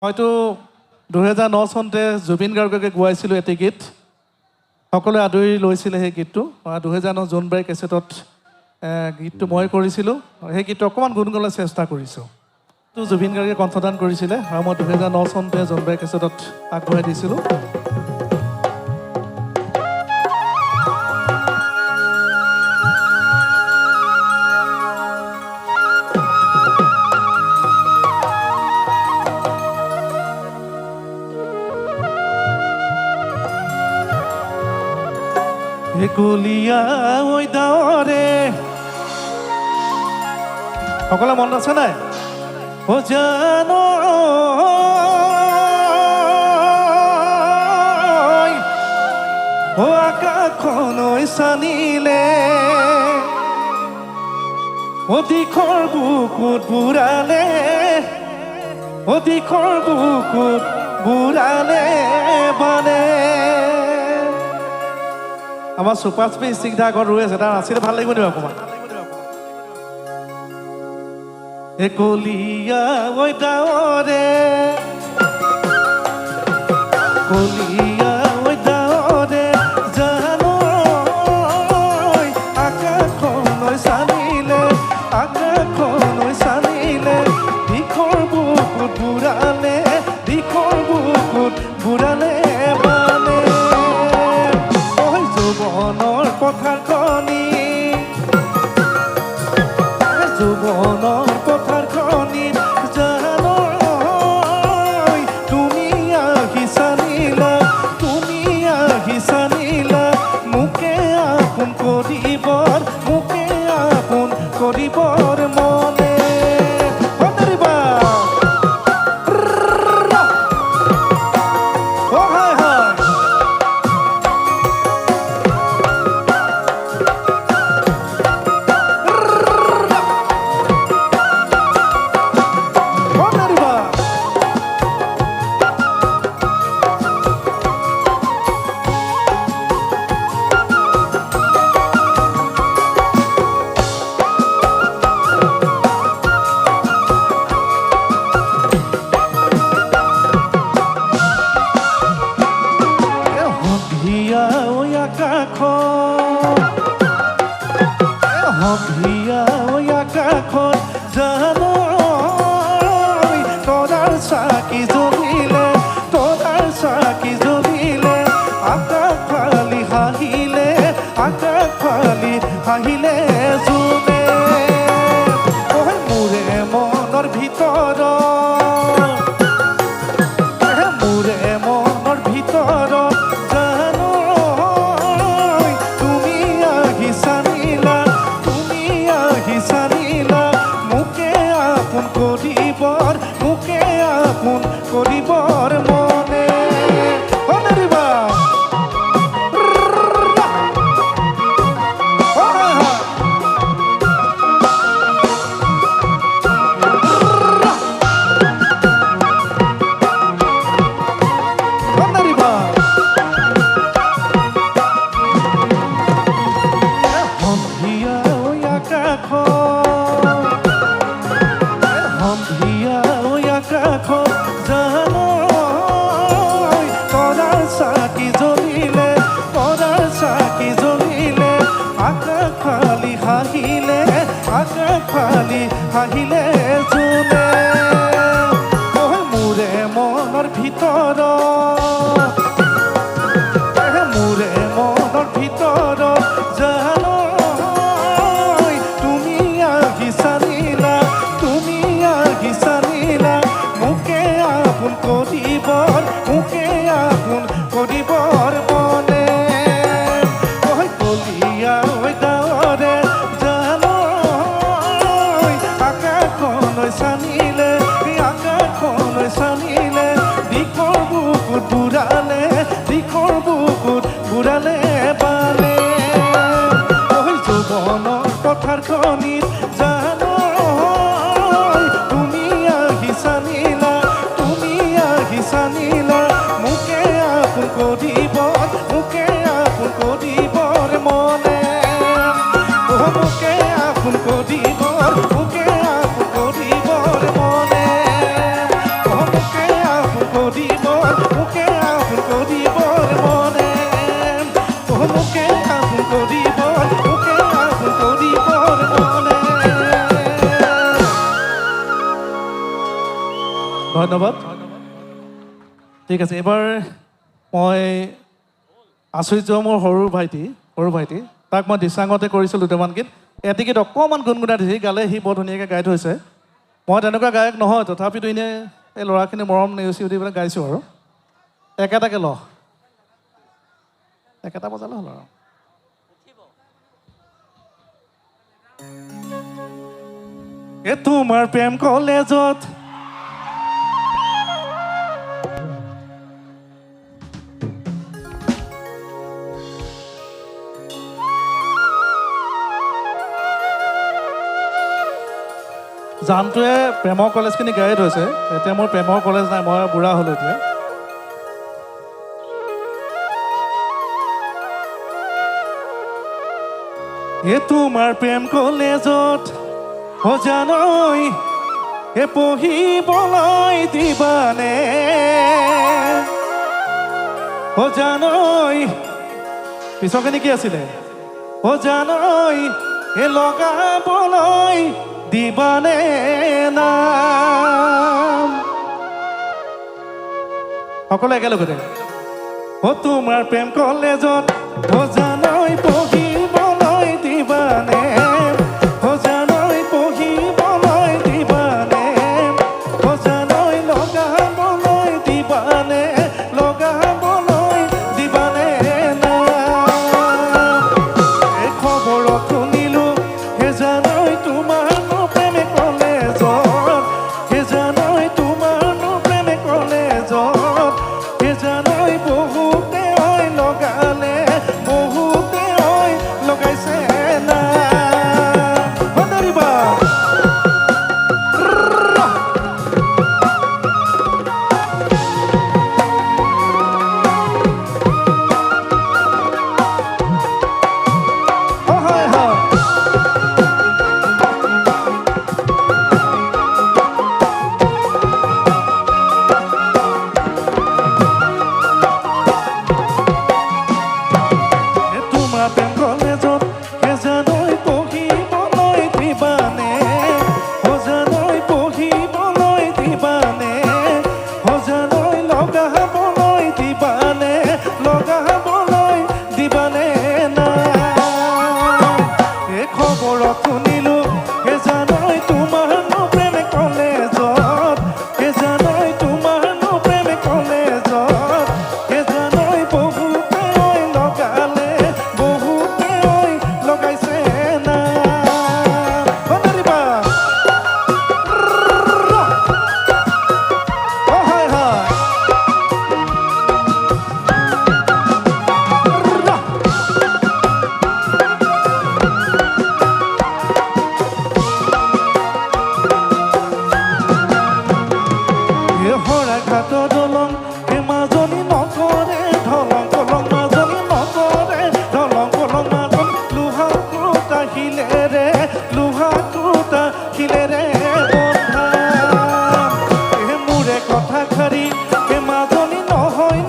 হয়তো 2009 চনতে জুবিন গাৰ্গকে গোৱাইছিলোঁ এটি গীত সকলোৱে আদৰি লৈছিলে সেই গীতটো 2009 জোনবাই কেছেটত গীতটো মই কৰিছিলোঁ সেই গীতটো অকণমান গুণগুণাবলৈ চেষ্টা কৰিছোঁ তো জুবিন গাৰ্গে কণ্ঠদান কৰিছিলে আৰু মই 2009 চনতে জোনবাই কেছেটত আগবঢ়াই দিছিলোঁ কলিয়া ঐ দাৱৰে সকলোৱে মনত আছে নাই ও জানো ও আকাশখন চানিলে ও দিশৰ বুকুত বুঢ়ালে ও দিশৰ বুকুত বুঢ়ালে বানে আমাৰ ছুপাৰ স্পেচ চিন্তা আগত ৰৈ আছে তাৰ আছিলে ভাল লাগিব নি অকণমান কলিয়া ঐ দাৱৰে কলিয়া ঐ দাৱৰে জানো আকাশখন চানিলে আকাশখন চানিলে দিশৰ বুকুত বুঢ়ালে দিশৰ বুকুত বুঢ়ালে মানে যৌৱনৰ পথাৰখনি যৌৱনৰ পথাৰখনিত জানো তুমি আহি চানিলা মোকে আপোন কৰিবৰ মনে জানো তৰাৰ চাকি জ্বলিলে আকাশ ফালি হাঁহিলে জোনে মোৰে মনৰ ভিতৰত জানো তুমি আহি চানিলা মোকে আপোন কৰিবৰ মনে জানো তৰাৰ চাকি জ্বলিলে আকাশ ফালি হাঁহিলে জোনে মোৰে মনৰ ভিতৰত জানো তুমি আহি চানিলা মোকে আপোন কৰিবৰ মনে কলিয়া ঐ দাৱৰে জানো আকাশখন চানিলে দিশৰ বুকুত কৰিব মোকে আপোন কৰিবৰ মনে মোকে আপোন কৰিব মোকে আপোন কৰিবৰ মনে ধন্যবাদ ঠিক আছে এবাৰ মই আচৰিত মোৰ সৰু ভাইটি তাক মই দিচাঙতে কৰিছিলোঁ দুটামান গীত এটি গীত অকণমান গুণগুণাই দিছে সি গালে সি বৰ ধুনীয়াকৈ গাই থৈছে মই তেনেকুৱা গায়ক নহয় তথাপিতো এনেই এই ল'ৰাখিনি মৰম নেওচি উঠি পেলাই গাইছোঁ আৰু একেটাকে ল একেটা বজালে হ'ল আৰু এ তোমাৰ প্ৰেম কলেজত জানটোৱে প্ৰেমৰ কলেজখিনি গাই থৈছে এতিয়া মোৰ প্ৰেমৰ কলেজ নাই মই বুঢ়া হ'লো এতিয়া এ তোমাৰ প্ৰেম কলেজত জানৈ এ পঢ়িবলৈ দিবানে জানৈ পিছৰখিনি কি আছিলে জানৈ এ লগাবলৈ দিবানে নাম সকলো একেলগতে তোমাৰ প্ৰেম কলেজত জানৈ পঢ়িবলৈ দিবানে জানৈ পঢ়িবলৈ দিবানে জানৈ লগাবলৈ দিবানে নাম এই খবৰত শুনিলো হে জানৈ তোমাৰ কথা খাৰি মাজনী নহয়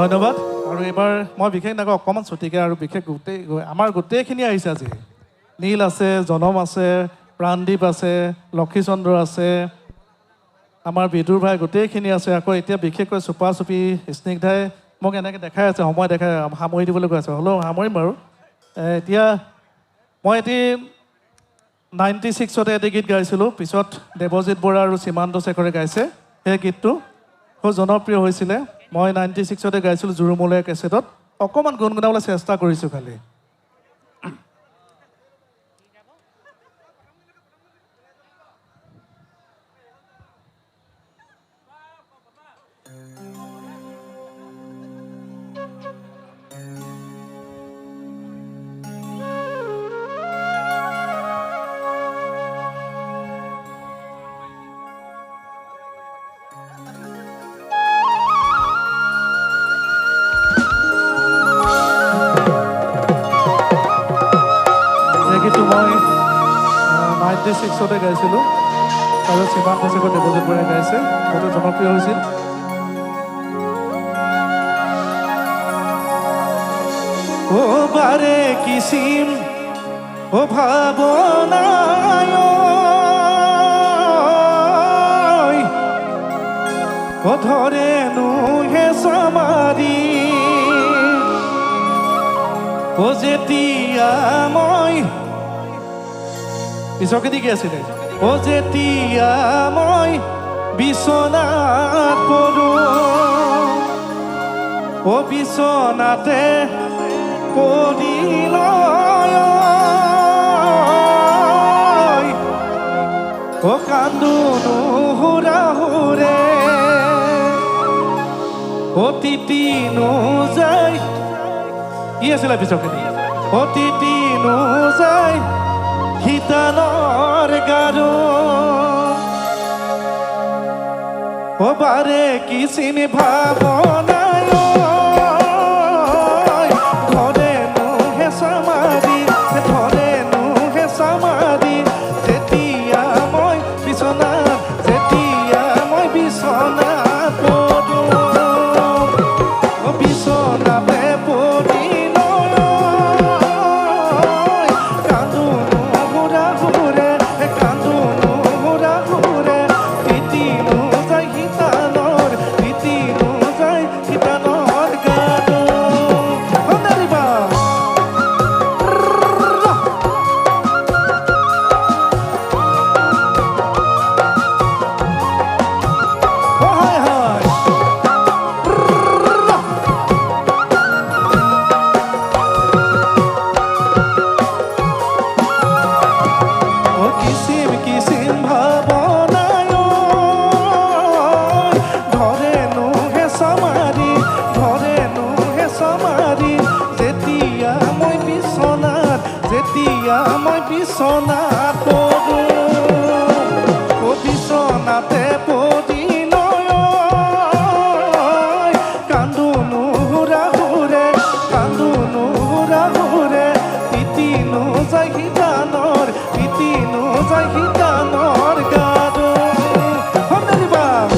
ধন্যবাদ। আৰু এইবাৰ মই বিশেষ নকওঁ, অকণমান ছুটিকৈ আৰু বিশেষ আমাৰ গোটেইখিনি আহিছে আজি। নীল আছে, জনম আছে, প্ৰাণদীপ আছে, লক্ষীচন্দ্ৰ আছে, আমাৰ বিদুৰ ভাই গোটেইখিনি আছে। আকৌ এতিয়া বিশেষকৈ চুপা চুপি স্নিগ্ধাই মোক এনেকৈ দেখাই আছে, সময় দেখাই সামৰি দিবলৈ কৈ আছে। হ'লেও সামৰিম বাৰু। এতিয়া মই 96তে এটি গীত গাইছিলোঁ, পিছত দেৱজিৎ বৰা আৰু সীমান্ত শেখৰে গাইছে। সেই গীতটো খুব জনপ্ৰিয় হৈছিলে। মই 96তে গাইছিলোঁ জুৰুমলীয়া কেছেটত। অকণমান গুণগুণাবলৈ চেষ্টা কৰিছোঁ খালি। গীতটো মই 96তে গাইছিলোঁ আৰু সীমান্ত শেখৰ দেৱজিৎ বৰাই গাইছে। বহুত জনপ্ৰিয় হৈছিল। ও বাৰে কিছিম ও ভাৱনায় ও ধৰে নুহে চামাৰি ও যেতিয়া মই পিছৰ কেদি কি আছিলে? ও যেতিয়া মই বিচনাত পৰো ও বিচনাতে পৰিলয় ও কান্দো নুহুৰা হুৰে ও তিতি নোযায় কি আছিলে পিছৰখিনি? ও তিতি নোযায় হিতানৰ গাৰো ও বাৰে কিছিম ভাৱনায় ধৰে নুহে চামাৰি ধৰে নুহে চামাৰি যেতিয়া মই বিচনাত যেতিয়া মই বিচনাত পৰো ও বিচনাতে পৰি কান্দো নুহুৰা হুৰে কান্দো নুহুৰা হুৰে তিতি নোযায় হিতানৰ তিতি নোযায় হিতানৰ গাৰো ধন্যবাদ। ও কিছিম কিছিম ভাৱনায় ধৰে নুহে চামাৰি ধৰে নুহে চামাৰি যেতিয়া মই বিচনাত যেতিয়া মই বিচনাত পৰো ও বিচনাতে পৰি কান্দো নুহুৰা হুৰে কান্দো নুহুৰা হুৰে তিতি নোযায় হিতানৰ তিতি নোযায় হিতানৰ গাৰো ধন্যবাদ।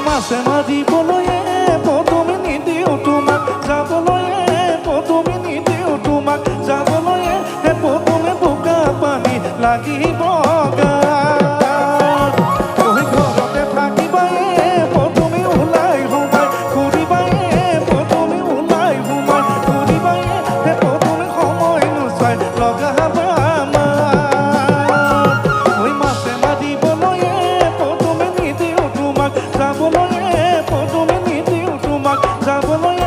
মাছে মাৰিবলৈ পদুমি নিদিওঁ তোমাক যাবলৈ পদুমি নিদিওঁ তোমাক যাবলৈ পদুমে বোকা পানী লাগিব গাত ঘৰতে থাকিবাই পদুমি ওলাই সোমাই ঘূৰিবাই পদুমি ওলাই সোমাই ঘূৰিবাই পদুমি সময় নোচাই লগাবা মাছে মাৰিবলৈ পদুমি নিদিওঁ তোমাক যাবলৈ পদুমি নিদিওঁ তোমাক যাবলৈ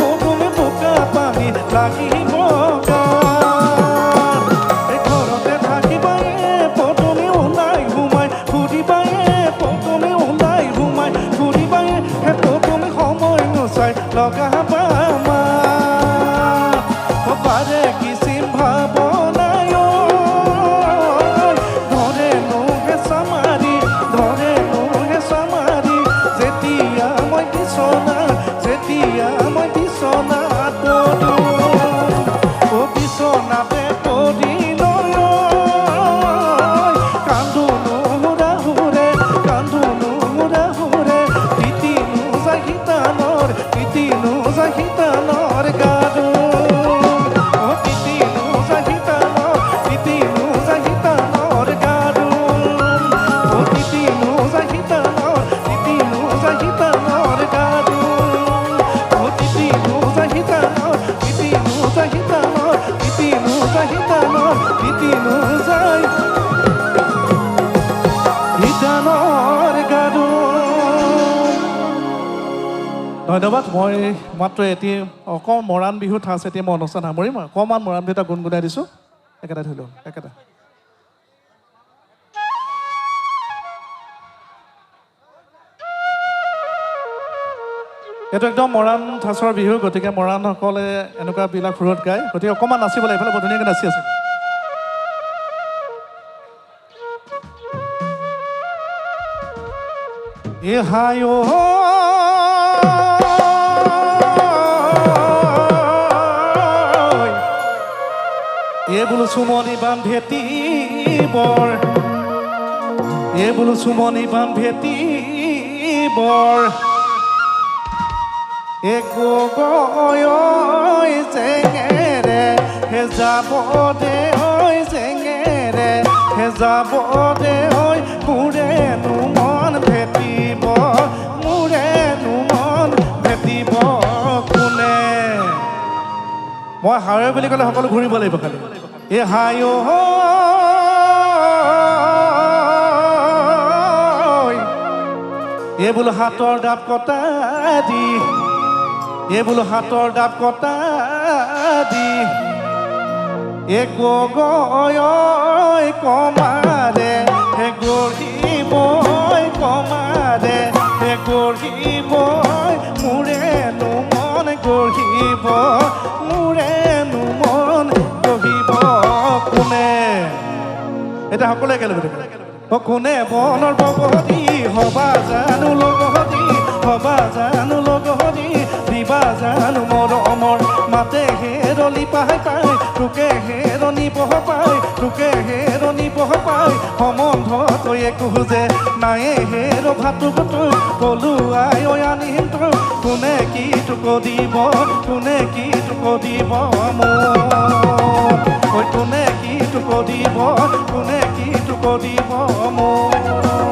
পদুমি বোকা পানী লাগিব ঘৰতে থাকিবাই পদুমি ধন্যবাদ মই মাত্ৰ অকণ মৰাণ বিহু ঠাঁচ এতিয়া মই অনুষ্ঠান সামৰিম অকণমান মৰাণ বিহু এটা গুণগুণাই দিছোঁ একেটা ধৰি লওঁ একেটা এইটো একদম মৰাণ ঠাঁচৰ বিহু গতিকে মৰাণসকলে এনেকুৱা বিলাক সুৰত গায় গতিকে অকণমান নাচিব লাগে এইফালে বৰ ধুনীয়াকৈ নাচি আছে বোলো চুমনি বান ভেটি বৰ বোলো চুমনি বান ভেটি বৰ একো গৈ জেঙেৰে হে যাব দে ঐ জেঙেৰে হে যাব দে ঐ মোৰেনো মন ভেটিব মোৰেনো মন ভেটিব কোনে মই হাৱে বুলি ক'লে সকলো ঘূৰিব লাগিব খালি এই হাই এই বোলো হাতৰ ডাব কটা দি এই বোলো হাতৰ ডাব কটা দি একো গৈ কমাৰে হে গঢ়িব কমাৰে হে গঢ়িব মোৰেনো মন গঢ়িব মোৰেনো মন গঢ়িব কোনে এটা সকলোৱে একেলগে কোনে বনৰ বগতি হবা জানো লগতি হবা জানো লগতি দিবা জানো মৰমৰ মাতে হেৰলি পাই পাই তোকে হেৰণি বহ পাই তোকে হেৰণি বহ পাই সম্বন্ধ তই একো যে নায়ে হেৰ ভাতো তই কলো আই আনিম তই কোনে কি তোক দিব কোনে কি তোক দিব মোক কোনে কি তোক দিব কোনে কি তোক দিব মোক